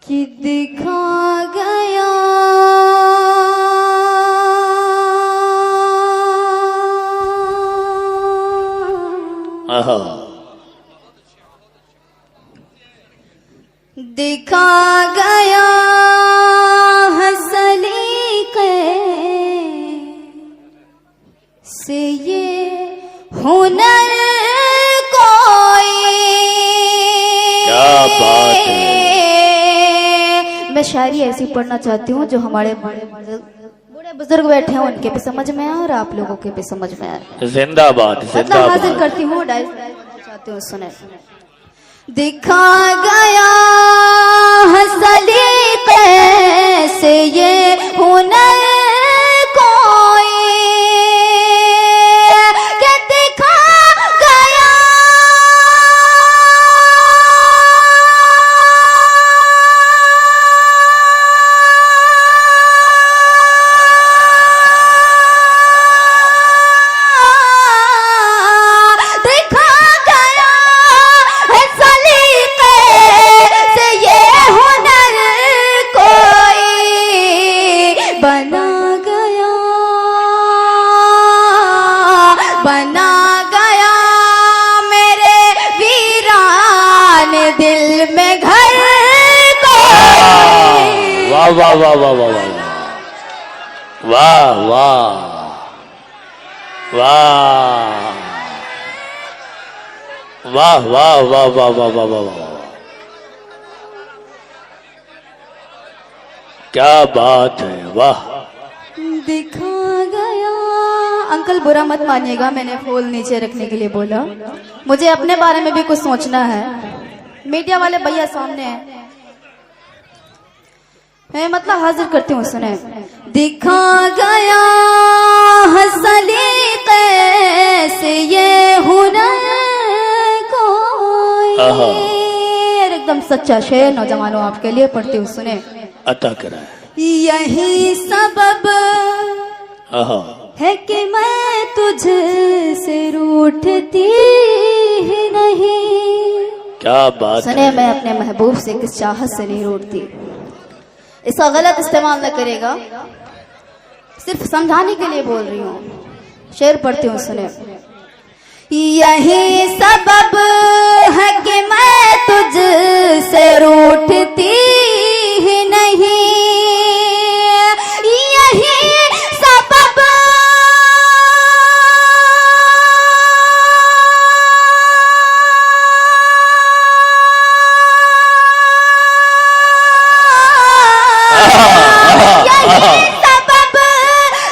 कि दिखा गया दिखा गया हसलीक़े से ये हुनर कोई। क्या बात है। मैं शायरी ऐसी पढ़ना चाहती हूँ जो हमारे बूढ़े बुजुर्ग बैठे हैं उनके भी समझ में आए और आप लोगों के भी समझ में आए। जिंदाबाद मतलब हाजिर करती हूँ चाहती हूँ सुने। दिखा गया हसलीक़े से ये हुनर कोई के दिखा गया बना गया मेरे वीरान दिल में घर को। वाह वाह वाह वाह वाह वाह वाह वाह वाह वाह वाह वाह वाह वाह वाह वाह। क्या बात है। वाह। दिखा गया। अंकल बुरा मत मानिएगा, मैंने फूल नीचे रखने के लिए बोला। मुझे अपने बारे में भी कुछ सोचना है। मीडिया वाले भैया सामने हैं, मैं मतलब हाजिर करती हूँ सुने। दिखा गया हसलीक़े से ये हुनर कोई। एकदम सच्चा शेर नौजवानों आपके लिए पढ़ती हूँ सुने। अता करा यही सबब है कि मैं तुझसे रूठती ही नहीं। क्या बात सुने है। मैं अपने महबूब से किस चाहत से नहीं रूठती। इसका गलत इस्तेमाल न करेगा, सिर्फ समझाने के लिए बोल रही हूँ। शेर पढ़ती हूँ सुने। यही सबब है कि मैं तुझसे रूठती ही नहीं। यही सबब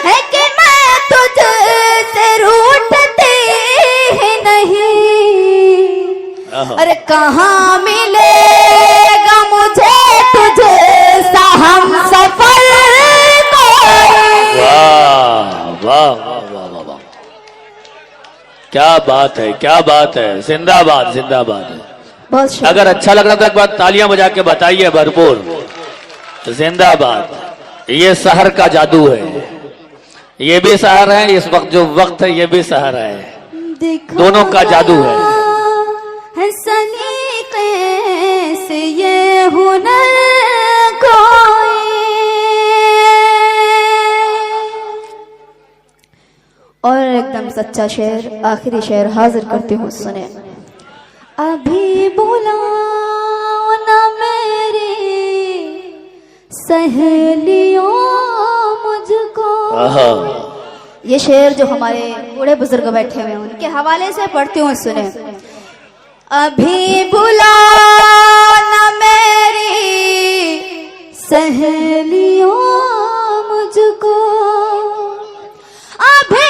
है कि मैं तुझसे रूठती ही नहीं। अरे कहाँ मिलेगा मुझे तुझसा हम सफर कोई। वाह वाह वाह वाह वाह। क्या बात है, क्या बात है। जिंदाबाद जिंदाबाद है। बहुत अगर अच्छा लग रहा तो एक बार तालियां बजा के बताइए भरपूर। जिंदाबाद। ये शहर का जादू है, ये भी शहर है, इस वक्त जो वक्त है ये भी शहर है, दोनों का जादू है। सलीक़े से ये हुनर कोई। और एकदम सच्चा शेर, आखिरी शेर हाजिर करती हूँ सुने। अभी बुलाओ ना मेरी सहेलियों मुझको। ये शेर जो हमारे बूढ़े बुजुर्ग बैठे हुए हैं उनके हवाले से पढ़ती हूँ सुने। अभी बुलाओ ना मेरी सहेलियों मुझको। अभी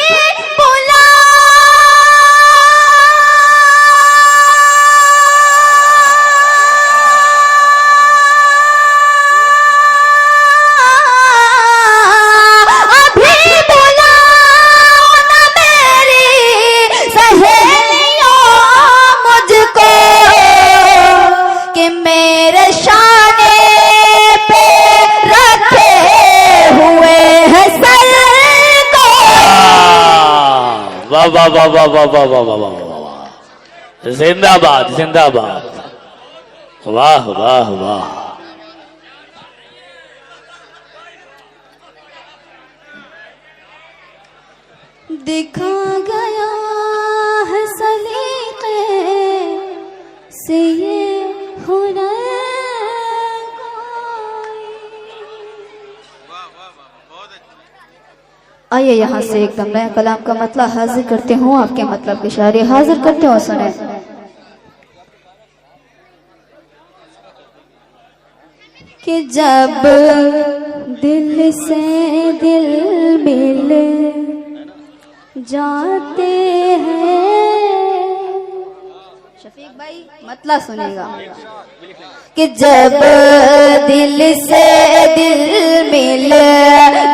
वाह वाह वाह वाह वाह वाह वाह वाह वाह। जिंदाबाद जिंदाबाद। वाह वाह वाह। दिखा गया है सलीके से ये हुनर आइए यहाँ से एकदम नया कलाम का मतलब हाजिर करते हूँ, आपके मतलब की शायरी हाजिर करते हो, सुने। कि जब दिल से दिल मिल जाते हैं, शफीक भाई मतलब सुनेगा, कि जब दिल से दिल मिल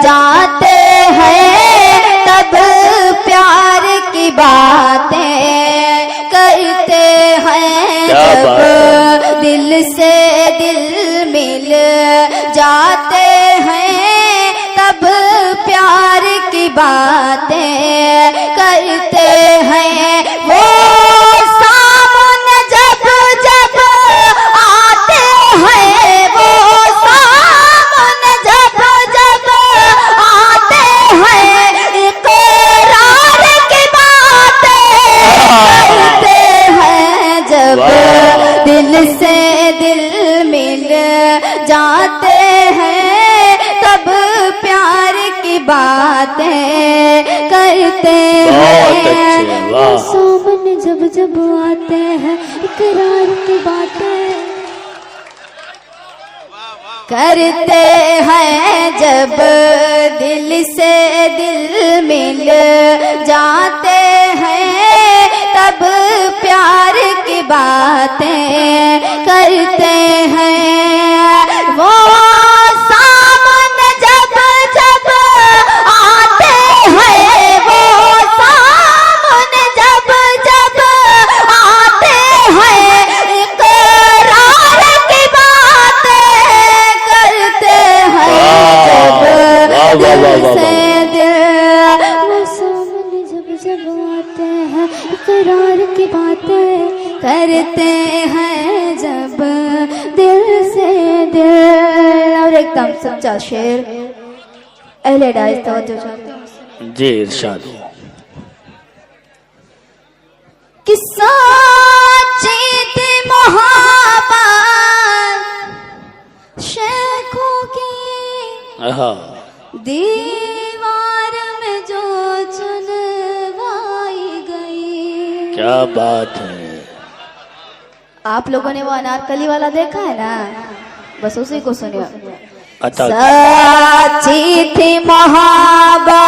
जाते हैं तब प्यार की बातें करते हैं। जब दिल से दिल मिल जाते हैं तब प्यार की बातें करते हैं। वो सामने जब जब आते हैं, वो सामने जब जब आते हैं, इकरार की बातें करते हैं। जब दिल से दिल मिल जाते हैं तब प्यार की बातें करते हैं। सामने जब जब आते हैं इकरार की बातें करते हैं। जब दिल से दिल मिल जाते हैं तब प्यार की बातें करते हैं। वो सामने जब जब आते हैं, वो सामने जब जब आते हैं, इकरार की बातें करते हैं। जब दिल से दिल, वो सामने जब जब आते हैं इकरार की बातें करते हैं। जब दिल से दिल। और एकदम सच्चा शेर अहले डाइस तवज्जो चाहते हैं जी, इरशाद। कि सच्ची थी मोहब्बत शेखों की, दीवार में जो चुनवाई गई। क्या बात है। आप लोगों ने वो अनारकली वाला देखा है ना, बस उसी को सुनिए। अच्छा, सच्ची थी मोहब्बत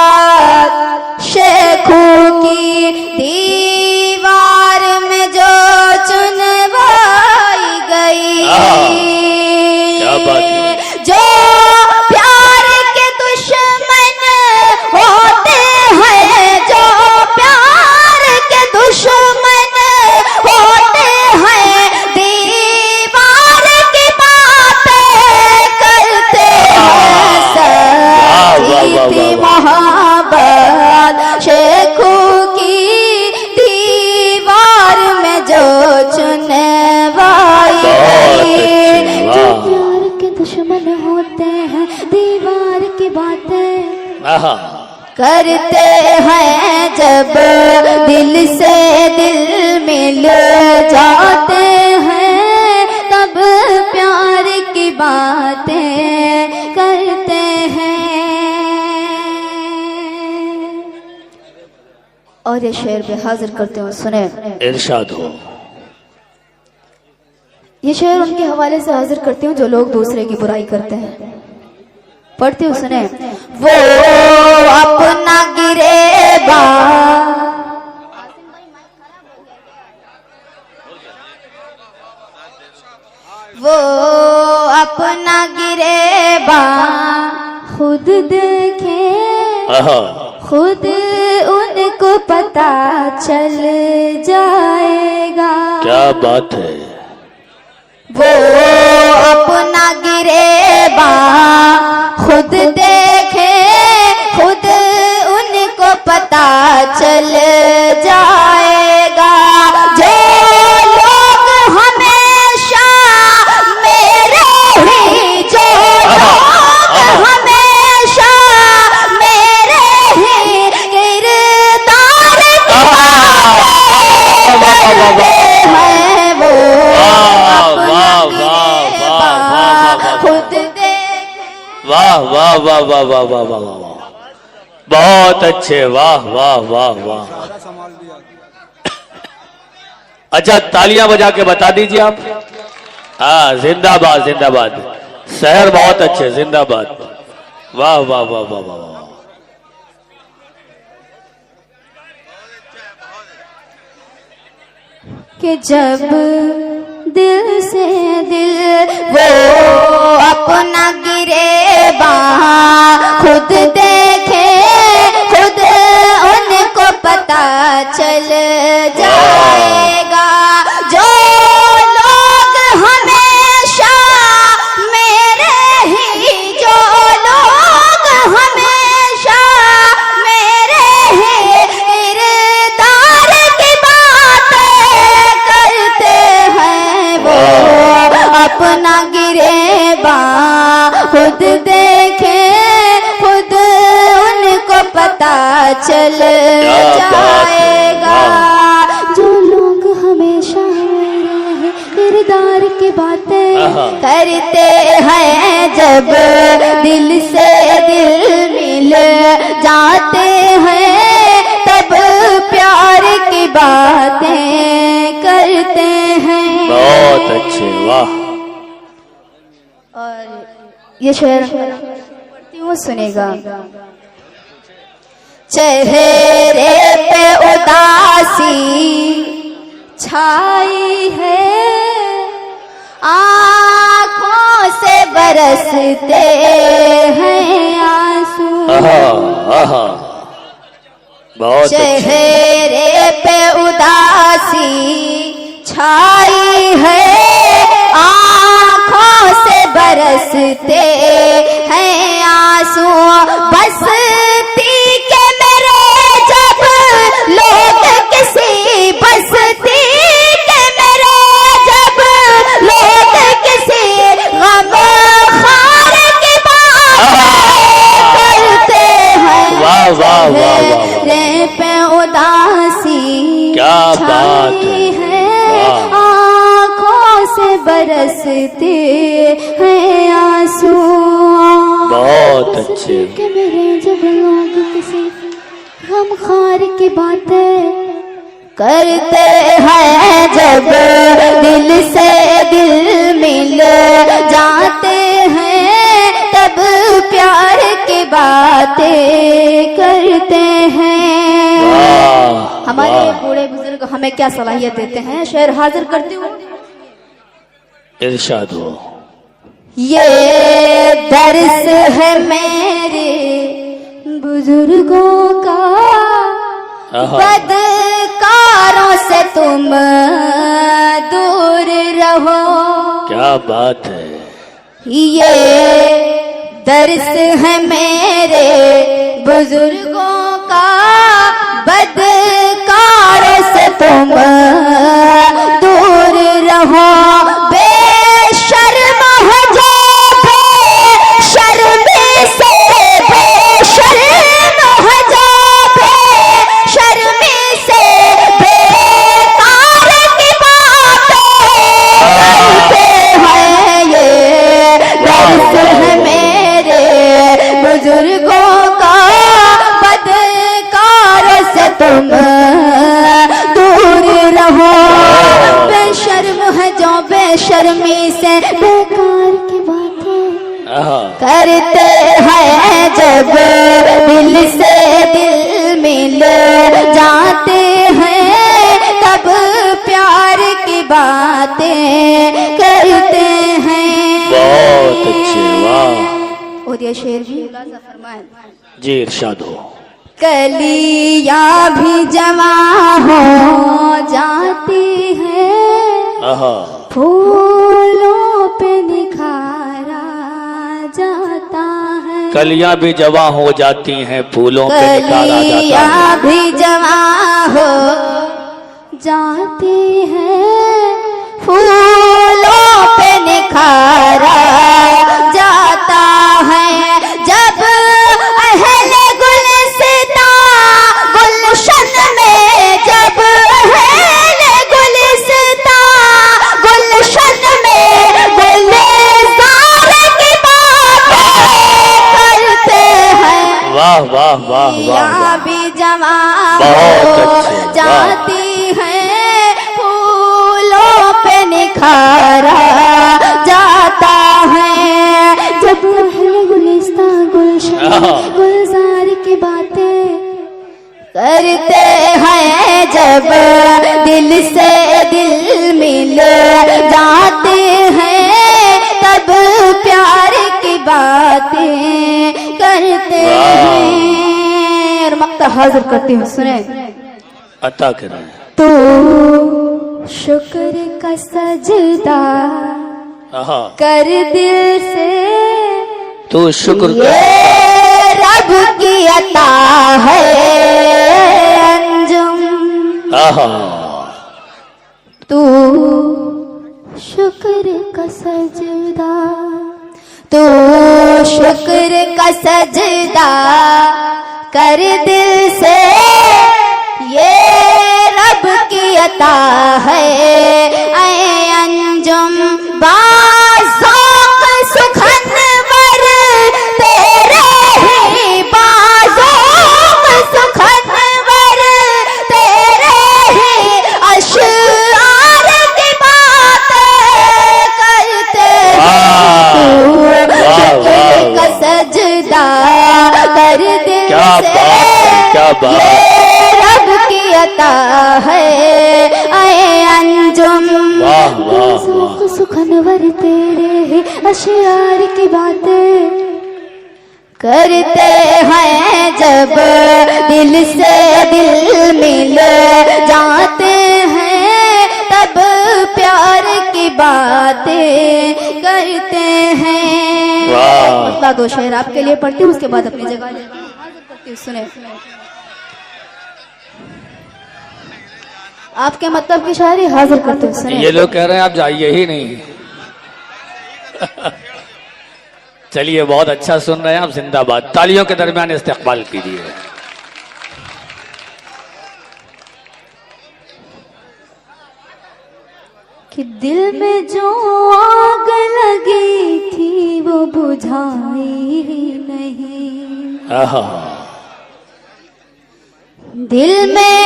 शेखों की, दीवार में जो चुनवाई गई। क्या बात है। जो प्यार के दुश्मन होते हैं, जो प्यार के दुश्मन होते हैं, दीवार की बातें करते हैं। सच्ची थी मोहब्बत शेखों की, दीवार में जो चुनवाई गई। जो प्यार के दुश्मन होते हैं, दीवार की बातें करते हैं। जब दिल से दिल मिल जाते हैं तब प्यार की बातें करते हैं। और ये शेर पे हाजिर करते हो, सुने। इरशाद हो। ये शेर उनके हवाले से हाजिर करती हूँ जो लोग दूसरे की बुराई करते हैं। पढ़ती हूँ, सुने। वो अपना गिरेबा, वो अपना गिरेबा खुद देखे, खुद उनको पता चल जाएगा। क्या बात है। वो अपना गिरेबा खुद देखे, खुद उनको पता चल जाएगा। जो लोग हमेशा मेरे ही, जो लोग हमेशा मेरे ही वाह वाह है वो वाह वाह वाह खुद दे। वाह वाह वाह वाह वाह वाह वाह वाह, बहुत अच्छे, वाह वाह वाह वाह। अच्छा तालियां बजा के बता दीजिए आप। हाँ जिंदाबाद जिंदाबाद, शहर बहुत अच्छे, जिंदाबाद, वाह वाह वाह वाह वाह वाह। कि जब दिल से दिल वो अपना गिरेबा खुद देखे, खुद उनको पता चल जाएगा। जो लोग हमेशा मेरे ही, जो लोग हमेशा मेरे ही किरदार की बातें करते हैं, वो अपना गिरेबा खुद देखे, खुद उनको पता चल जाएगा। जो लोग हमेशा मेरे किरदार की बातें करते हैं, जब दिल से दिल मिल जाते हैं, तब प्यार की बातें करते हैं। बहुत अच्छे, वाह। और ये शेर पढ़ती हूँ, सुनेगा। चेहरे पे उदासी छाई है, आँखों से बरसते हैं आंसू। बहुत चेहरे पे उदासी छाई है, आँखों से बरसते हैं आंसू। बस्ती के मेरे जब लोग किसी, बस्ती के मेरे जब लोग किसी गम खार की बात करते हैं, वाह वाह वाह वाह, रे पे उदासी क्या बात है, आँखों से बरसते हैं आंसू। बहुत अच्छे। कि मेरे जब लोग किसी गम खार की बातें करते हैं, जब दिल से दिल मिल जाते हैं, तब प्यार की बातें करते हैं। हमारे बूढ़े बुजुर्ग हमें क्या सलाहियत देते हैं, शेर हाजिर करती हूँ। इरशाद हो। ये दर्स है मेरे बुजुर्गों का, बदकारों से तुम दूर रहो। क्या बात है। ये दर्स है मेरे बुजुर्गों का, बदकारों से तुम दूर रहो। बेशर्म हो जो बेशर्मी से, बेशर्म हो जो बेशर्मी से, बेकार की बातें करते हैं। ये दर्स है मेरे बुजुर्गों का, बदकार से तुम दूर रहो। बेशर्म है जो बेशर्मी से, बेकार की बातें करते हैं, जब दिल से दिल मिल जाते हैं, तब प्यार की बातें करते हैं। बहुत अच्छे, वाह। और ये शेर भी फरमाए। जी इरशाद हो। कलियां भी जमा हो जाती है, फूलों पे निखारा जाता है। कलियां भी जवा हो जाती हैं, फूलों पे निखारा जाता है। कलियां भी जमा हो जाती है, फूलों पे निखारा जाता है। जब अहले गुलसिता गुलशन में, जब अहले बहुत अच्छे, जाती हैं फूलों पे निखारा जाता है। जब अहले गुलिस्ता गुलशन गुलजार की बातें करते हैं, जब दिल से दिल मिल जाते हैं, तब प्यार की बातें करते हैं। और मक्ता हाजिर करती हूँ, सुने अता करें। तो शुक्र का सजदा कर दिल से, तो शुक्र ये रब की अता है अंजुम। तू शुक्र का सजदा, तू शुक्र का सजदा कर दिल से, ये रब की अता है ऐ अंजुम। बाज़ों सुखनवर तेरे ही बाज़ों सुखनवर तेरे ही अशआर की बातें करते हैं। शुक्र का सजदा कर दिल से, क्या बात, ये रब की अता है ऐ अंजुम। सुखनवर तेरे ही अशआर की बातें करते हैं, जब दिल से दिल मिल जाते हैं, तब प्यार की बातें करते हैं। अगला दो शेर आपके लिए पढ़ती हूँ, उसके बाद अपनी जगह हाजिर करती हूँ, सुने। आपके मतलब की शायरी हाजिर करते हूँ, सुने। ये लोग कह रहे हैं आप जाइए ही नहीं। चलिए, बहुत अच्छा सुन रहे हैं आप, जिंदाबाद। तालियों के दरमियान इस्तेकबाल कीजिए। कि दिल में जो आग लगी थी वो बुझाई ही नहीं, दिल में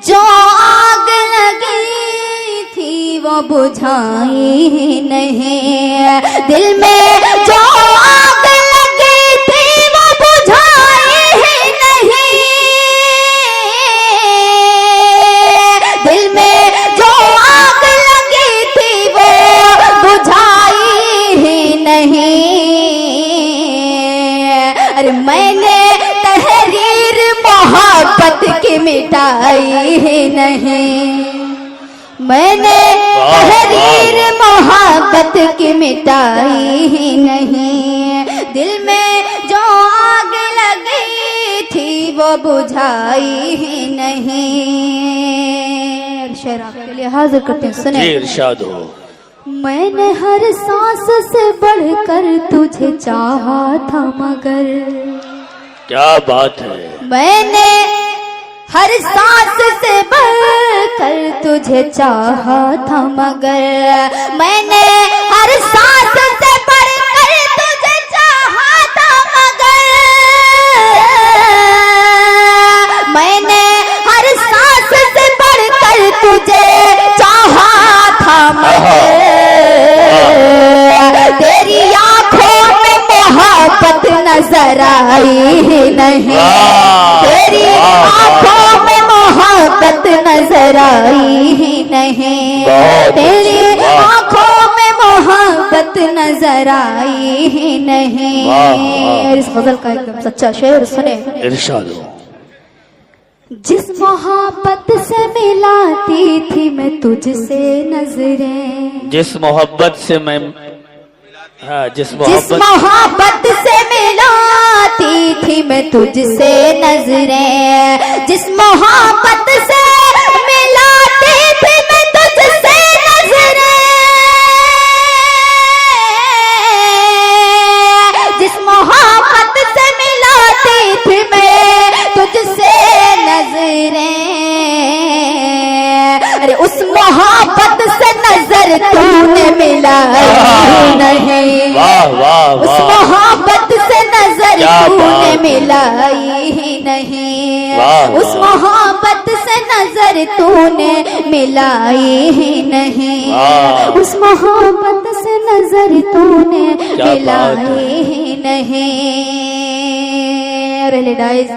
जो आग लगी थी वो बुझाई ही नहीं, दिल में जो आग लगी थी वो बुझाई ही नहीं, दिल में जो आग लगी थी वो बुझाई ही नहीं। अरे मैंने तहरीर मोहब्बत की मिटाई ही नहीं, मैंने तहरीर मोहब्बत की मिटाई ही नहीं, दिल में जो आग लगी थी वो बुझाई ही नहीं। शेर आपके लिए हाजिर करते हैं, सुने। जी, इरशाद हो। मैंने हर सांस से बढ़कर तुझे चाहा था, मगर क्या बात है, मैंने हर सांस से बढ़कर तुझे चाहा था, मगर मैंने हर सांस से बढ़कर तुझे चाहा था, मगर मैंने हर सांस से बढ़कर तुझे चाहा था, मगर तेरी आंखों में मोहब्बत नजर आई ही नहीं, तेरी आंखों में मोहब्बत नजर आई ही नहीं, तेरी आंखों में मोहब्बत नजर आई ही नहीं। और इस गजल का एकदम सच्चा शेर सुने। इरशाद हो। जिस मोहब्बत से मिलाती थी मैं तुझसे नजरें, जिस मोहब्बत से मैं, हाँ, जिस मोहब्बत से मिलाती थी मैं तुझसे नजरें, जिस मोहब्बत से मिलाती थी मैं तुझसे नजरें, जिस मोहब्बत से मिलाती थी मैं तुझसे नजरें, अरे उस मोहब्बत से नजर तूने मिलाई नहीं, उस मोहब्बत से नजर तूने मिलाई ही नहीं। वाह, उस वाह। मोहब्बत से नजर तूने मिलाई ही नहीं, वाह। उस मोहब्बत से नजर तूने क्या बात है। मिलाई ही नहीं। रेलिडाइज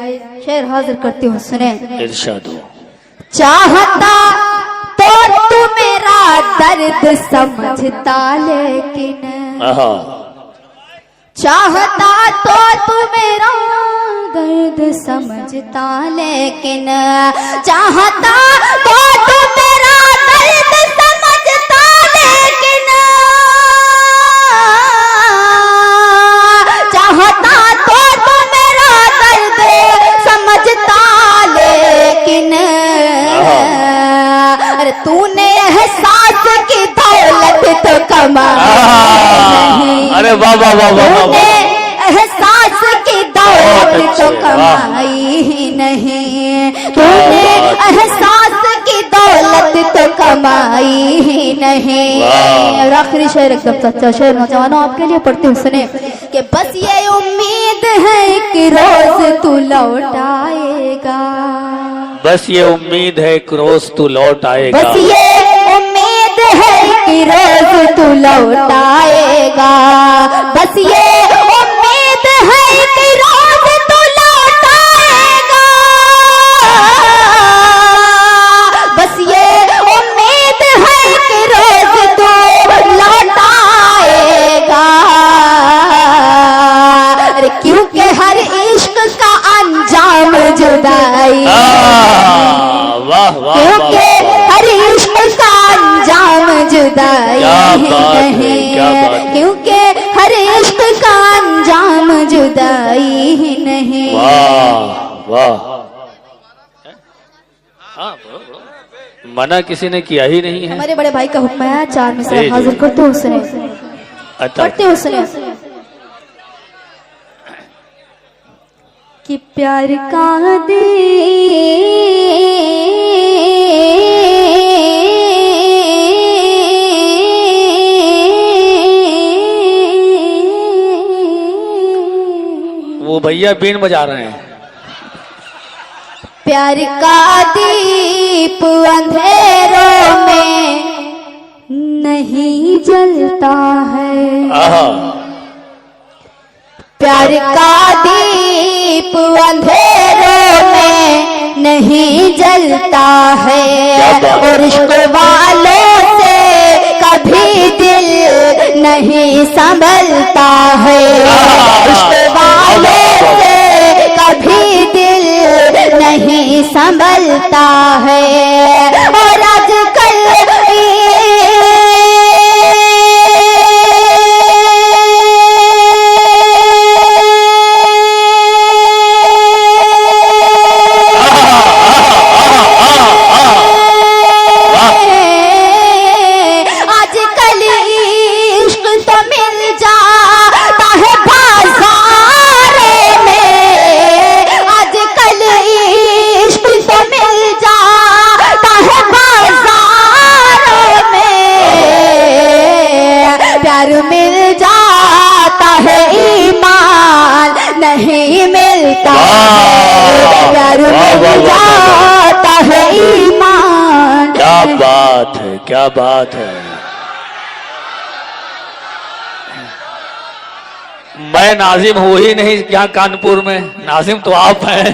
शेर हाजिर करती हूँ, सुने। इरशाद हो। चाहता तो तू मेरा दर्द समझता, लेकिन आहा, चाहता तो तू मेरा दर्द समझता, लेकिन चाहता तो तू मेरा दर्द समझता, लेकिन चाहता तो तू मेरा दर्द समझता, लेकिन अरे तूने एहसास की दौलत तो कमाई नहीं, अरे वाह वाह वाह वाह वाह तूने वाह। एहसास की बहुत दौलत तो अच्छे, वाह। कमाई ही नहीं, तूने एहसास की दौलत तो कमाई ही नहीं। वाह। और आखिरी शेर एकदम सच्चा शेर नौजवानों आपके लिए पढ़ती हूँ, सुने। कि बस ये उम्मीद है कि रोज तू लौट आएगा, बस ये उम्मीद है कि रोज तू लौट आएगा, बस ये उम्मीद है कि रोज तू लौट आएगा, बस ये उम्मीद है कि रोज तू लौट आएगा, बस ये उम्मीद है कि रोज तू लौट आएगा। अरे क्योंकि हर इश्क का अंजाम जुदाई, वाह वाह क्योंकि वाह। हर इश्क का अंजाम जुदाई क्या बात है, नहीं, क्या बात है। क्योंकि हर इश्क का अंजाम जुदाई ही नहीं। वाह वाह। हाँ, बोलो, बोलो। मना किसी ने किया ही नहीं है। हमारे बड़े भाई का हुक्म है, 4 मिसरा जी, जी। हाजिर करते हो, सुने। अच्छा, पढ़ते हो, सुने। कि प्यार का वो भैया बीन बजा रहे हैं। प्यार का दीप अंधेरों में नहीं जलता है, आहा, प्यार का दीप अंधेरों में नहीं जलता है, क्या बात। और इश्क वालों से कभी दिल नहीं संभलता है, इश्क वालों से कभी दिल नहीं संभलता है। और आजकल आजकल इश्क तो मिल जाता है बाजार में, आजकल इश्क तो मिल जाता है बाजार में, प्यार मिल जाता है ईमान नहीं मिलता, प्यार मिल जाता है ईमान। क्या बात है, क्या बात है। मैं नाजिम हूँ ही नहीं यहाँ कानपुर में, नाजिम तो आप हैं।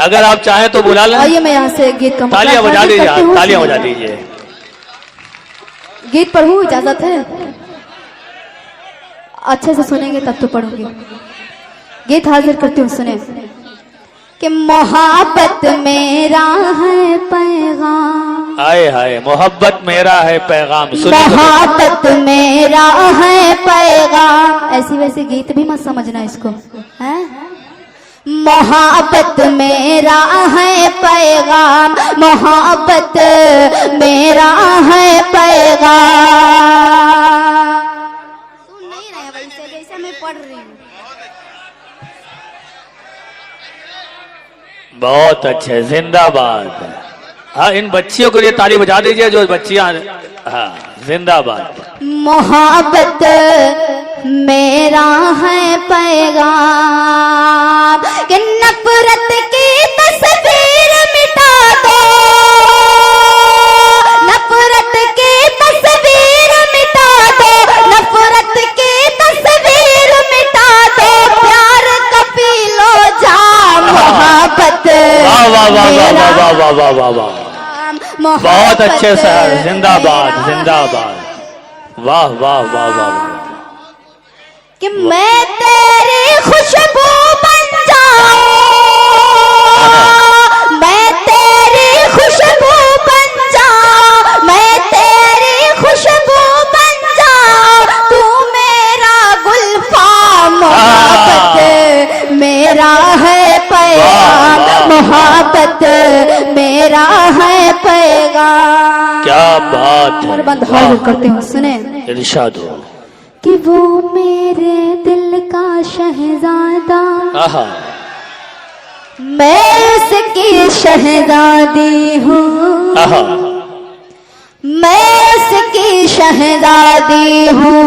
अगर आप चाहें तो बुला लें। आइए मैं यहाँ से गीत का तालियां बजा करती दीजिए, हूँ, तालियां सुनिए। बजा दीजिए। गीत पढ़ूं, इजाजत है? अच्छे से सुनेंगे तब तो पढ़ूंगी। गीत हाजिर करती हूँ, सुने। कि मोहब्बत मेरा है पैगाम, हाय हाय, मोहब्बत मेरा है पैगाम। सुनिए तो। मोहब्बत मेरा है पैगाम। ऐसी वैसी गीत भी मत समझना इसको, है? मोहब्बत मेरा है पैगाम, मोहब्बत मेरा है पैगाम। सुन नहीं रहे वैसे जैसे मैं पढ़ रही हूँ। बहुत अच्छे, जिंदाबाद। हाँ, इन बच्चियों के लिए ताली बजा दीजिए जो बच्चियां। हाँ, जिंदाबाद। मोहब्बत मेरा है पैगाम कि नफरत की तस्वीर मिटा दो, नफरत की तस्वीर मिटा दो, नफरत की तस्वीर मिटा दो, प्यार का पी लो जाम मोहब्बत। वाह वाह वाह वाह वाह वाह वाह वाह वाह वाह, बहुत अच्छे सर, जिंदाबाद जिंदाबाद, वाह वाह वाह वाह। कि मैं तेरी खुशबू बन जाऊं, मैं तेरी खुशबू बन जाऊं, मैं तेरी खुशबू बन जाऊं, तू मेरा गुलफाम मोहब्बत मेरा है पैगाम, मोहब्बत मेरा है पैगाम। क्या बात है, बंद हाजिर करते हो, सुने इरशाद हो कि वो मेरे दिल का शहजादा, आहा, मैं उसकी शहजादी हूँ, आहा, मैं उसकी शहजादी हूँ,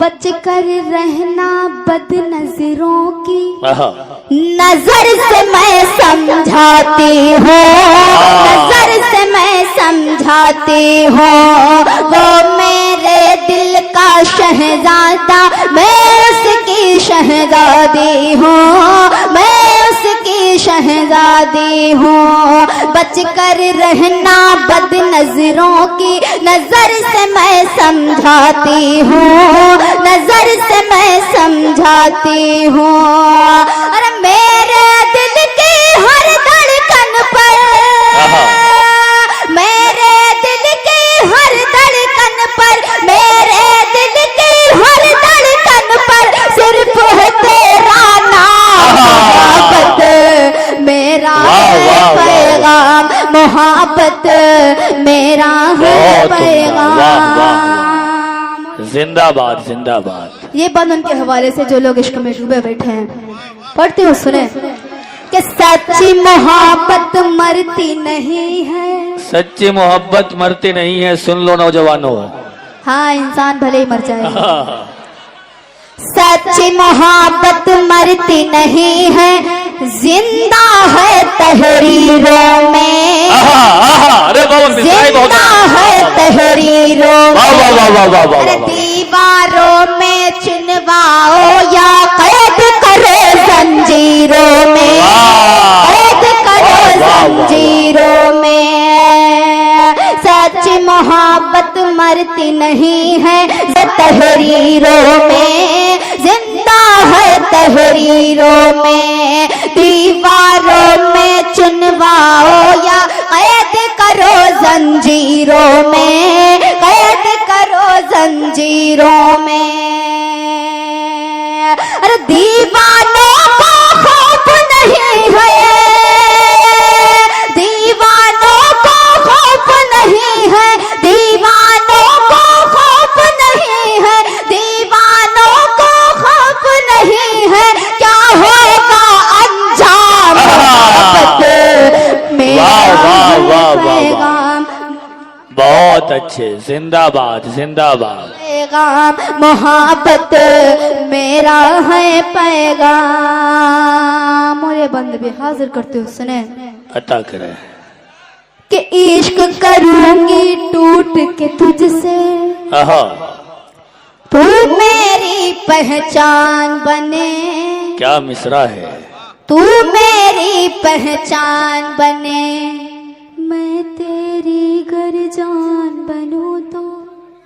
बच कर रहना बदनजरों की आहा, नजर से मैं समझाती हूँ, नजर से मैं समझाती हूँ, वो मेरे दिल का शहजादा, मैं उसकी शहजादी हूँ, मैं उसकी शहजादी हूँ, बच कर रहना बदनजरों की नजर से मैं समझाती हूँ, नजर से मैं समझाती हूँ। अरे मेरे दिल की हर धड़कन पर, मेरे दिल की हर धड़कन पर, मेरे दिल की हर धड़कन पर सिर्फ है तेरा नाम मोहब्बत मेरा है पैगाम, मोहब्बत मेरा है पैगाम। जिंदाबाद जिंदाबाद। ये बंद उनके हवाले से जो लोग इश्क में डूबे बैठे हैं, पढ़ती हूँ, सुने कि सच्ची मोहब्बत मरती नहीं है, सच्ची मोहब्बत मरती नहीं है, सुन लो नौजवानों। हाँ, इंसान भले ही मर जाए, सच्ची मोहब्बत मरती नहीं है, जिंदा है तहरीरों में, अरे जिंदा है तहरीरों में, अरे दीवारों में चुनवाओ या कैद करो जंजीरों में, कैद करो जंजीरों में, सच्ची मोहब्बत मरती नहीं है, तहरीरों में जिंदा है तहरीरों में, दीवारों में चुनवाओ या कैद करो जंजीरों में, कैद करो जंजीरों में। अरे दीवानों को खौफ नहीं है, दीवानों को खौफ नहीं है, दीवानों को खौफ नहीं है, दीवानों को खौफ नहीं है, क्या होगा अंजाम मोहब्बत मेरा पैगाम। बहुत अच्छे, जिंदाबाद जिंदाबाद। पैगाम मोहब्बत मेरा है पैगाम। और ये बंद भी हाजिर करते हो, सुने अता करे कि इश्क करूंगी टूट के तुझसे, आहा, तू मेरी पहचान बने, क्या मिसरा है, तू मेरी पहचान बने, मैं तेरी गर जान बनूं तो,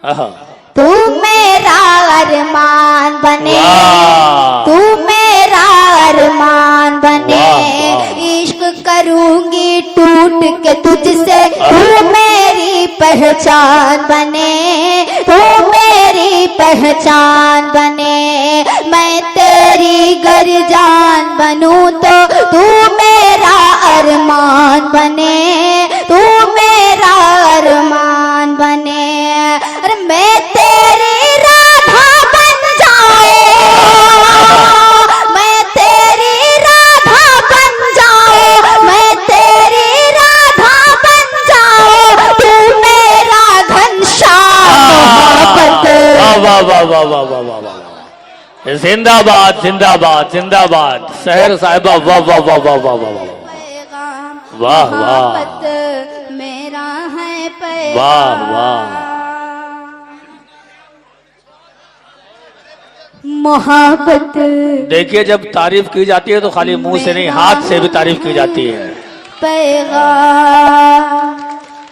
आहा, तू मेरा अरमान बने, वाह, तू मेरा अरमान बने, वाह, वाह। इश्क करूंगी टूट के तुझसे, तू मेरी पहचान बने, तू मेरी पहचान बने, मैं तेरी गर जान बनूं तो, तू मेरा अरमान बने, तू मेरा अरमान बने, अरे मैं तेरी राधा बन जाऊं, मैं तेरी राधा बन जाऊं, मैं तेरी राधा बन जाऊं, तू मेरा घनश्याम मोहब्बत वाह वाह वाह वाह वाह वाह वाह। जिंदाबाद जिंदाबाद जिंदाबाद। शहर साहिबा वाह वाह वाह वाह वाह वाह पैगाम वाह वाह मोहब्बत मेरा है पैगाम। वाह वाह। मोहब्बत देखिए जब तारीफ की जाती है तो खाली मुंह से नहीं, हाथ से भी तारीफ की जाती है। पैगाम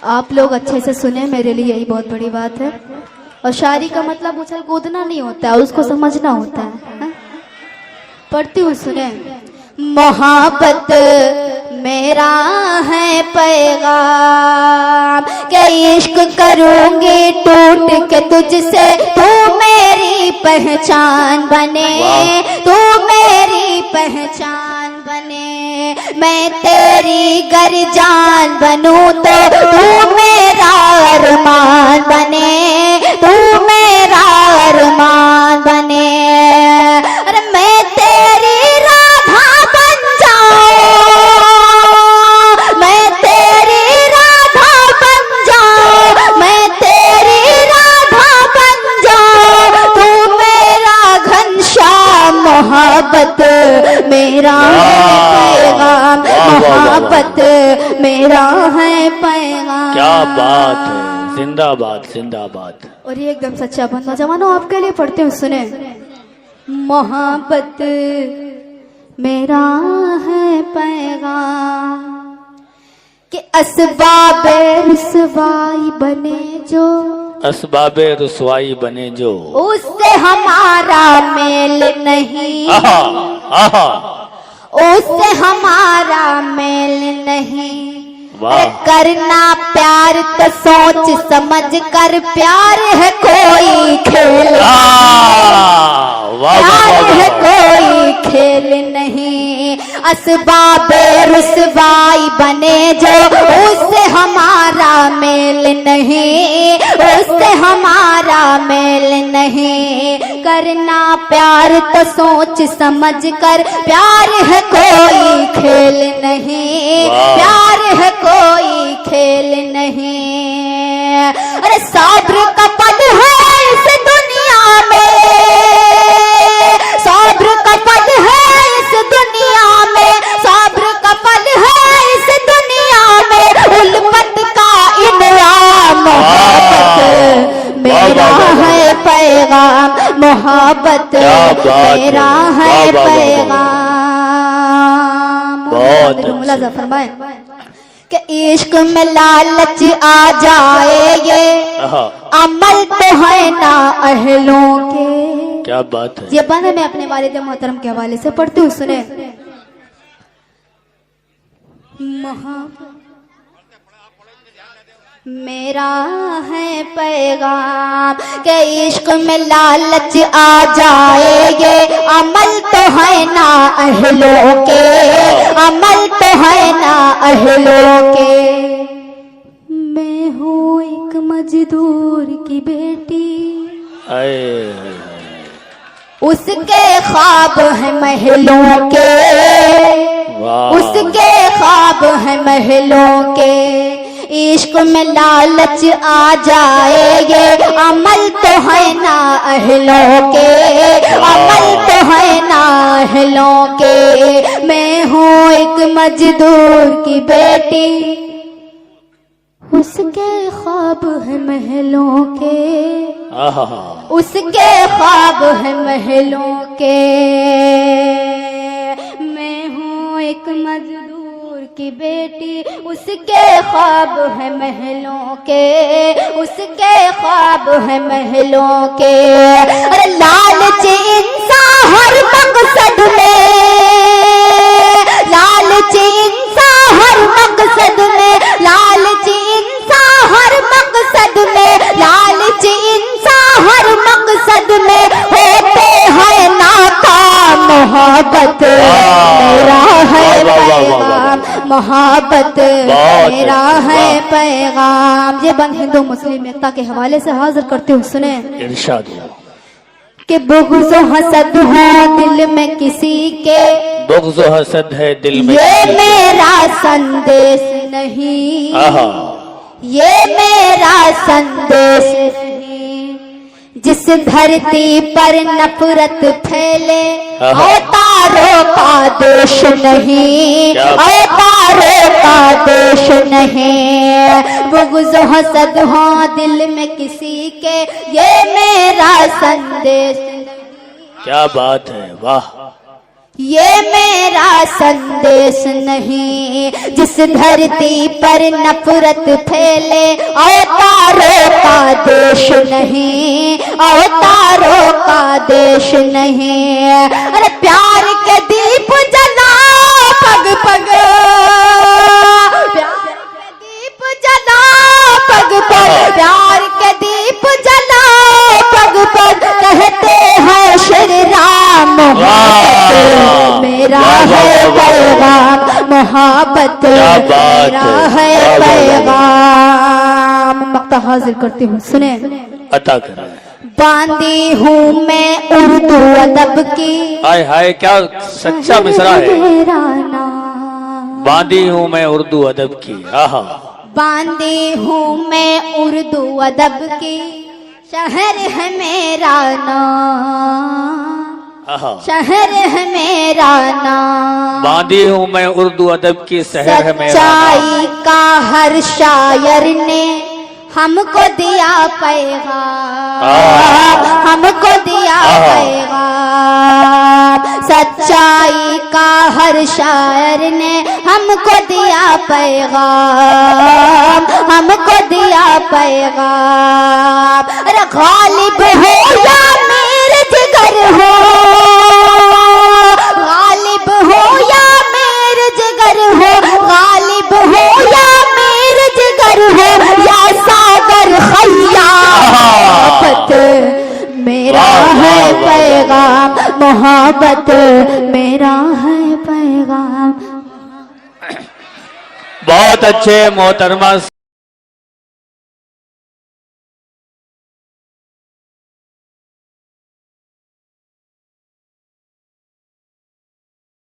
आप लोग अच्छे से सुने, मेरे लिए यही बहुत बड़ी बात है। और शायरी का मतलब उछल कूदना नहीं होता है, उसको समझना होता है। पढ़ती हूँ, सुने। मोहब्बत मेरा है पैगाम के इश्क करूंगी टूट के तुझसे, तू मेरी पहचान बने, तू मेरी पहचान बने। मैं तेरी गर जान बनूं तो तू मेरा अरमान बने, तू मेरा अरमान बने। अरे मैं तेरी राधा बन जाऊं, मैं तेरी राधा बन जाऊं, मैं तेरी राधा बन जाऊं, तू मेरा घनश्याम। मोहब्बत मेरा है पैगाम, मोहब्बत मेरा है पैगाम। क्या बात है, जिंदाबाद जिंदाबाद। और ये एकदम सच्चा बंदा जवानों आपके लिए पढ़ते हूँ, सुने। मोहब्बत मेरा है पैगाम कि असबाबे रुसवाई बने जो, असबाबे रुसवाई बने जो, उससे हमारा मेल नहीं, आहा आहा उससे हमारा मेल नहीं। वाह। करना प्यार तो सोच समझ कर, प्यार है कोई खेल, वाह प्यार है वाह। कोई खेल नहीं। असबाबे रुसवाई बने जो, उससे हमारा मेल नहीं, उससे हमारा मेल नहीं। करना प्यार तो सोच समझ कर, प्यार है कोई खेल नहीं, प्यार है कोई खेल नहीं। अरे सब्र का पद है इस दुनिया में, सब्र का पद है इस दुनिया में, सब्र का पद है इस दुनिया में। उल्फत का इनाम मोहब्बत मेरा है पैगाम, मोहब्बत मेरा है पैगाम। मुलाजा फरमाए कि इश्क में लालच आ जाए, ये अमल तो है ना अहलों के। क्या बात है। ये बंद मैं अपने वालिद मोहतरम के हवाले से पढ़ती हूँ, सुने। मेरा है पैगाम के इश्क में लालच आ जाए, ये अमल तो है ना अहलों के, अमल तो है ना अहलों के। मैं हूँ एक मजदूर की बेटी, उसके ख्वाब है महलों के, उसके ख्वाब है महलों के। इश्क में लालच आ जाए, ये अमल तो है ना अहलों के, अमल तो है ना अहलों के। मैं हूँ एक मजदूर की बेटी, उसके ख्वाब है महलों के, उसके ख्वाब है महलों के। मैं हूँ एक मजदूर की बेटी, उसके ख्वाब है महलों के, उसके ख्वाब है महलों के। अरे लालच इंसान हर मकसद में, लालच इंसान हर मकसद में, लालच इंसान हर मकसद में, लालच इंसान हर मकसद में होते हैं नाकाम। मोहब्बत मेरा है पैगाम, मोहब्बत मेरा है पैगाम। ये बंद हिंदू मुस्लिम एकता के हवाले से हाजिर करते हूँ, सुने। इरशाद कि बुग़्ज़ हसद है दिल में किसी के, बुग़्ज़ हसद है दिल में, ये मेरा संदेश नहीं, ये मेरा संदेश नहीं। जिस धरती पर नफरत फैले आहा। अवतारों का देश नहीं, क्या बात। अवतारों का देश नहीं। बुग़्ज़ हसद हो दिल में किसी के, ये मेरा संदेश, क्या बात है, वाह। ये मेरा संदेश नहीं। जिस धरती पर नफरत फैले अवतारों का देश नहीं, अवतारों का देश नहीं। अरे प्यार के दीप जलाओ पग पग, प्यार के दीप जलाओ पग पग, प्यार के दीप जलाओ पग पग। कहते हैं श्री राम मेरा है पैगाम, मोहब्बत मेरा है पैगाम। मक्ता हाजिर करती हूँ, सुने अता कर। बांधी हूँ मैं उर्दू अदब की, हाय हाय, क्या सच्चा मिसरा है। मेरा नाम बांधी हूँ मैं उर्दू अदब की, आहा। बांधी हूँ मैं उर्दू अदब की, शहर है मेरा नाम, आहा। शहर है मेरा नाम। बांधी हूँ मैं उर्दू अदब की, शहर है मेरा नाम। सच्चाई का हर शायर ने हमको दिया पैगाम, हमको दिया पैगाम। सच्चाई का हर शायर ने हमको दिया पैगाम, हमको दिया पैगाम। अरे गालिब हो या मेरे जिगर हो, गालिब हो या मेरे जिगर हो, गालिब हो या मेरे जिगर हो, या सागर खयामत मेरा है पैगाम, मोहब्बत मेरा है पैगाम। बहुत अच्छे मोहतरमा।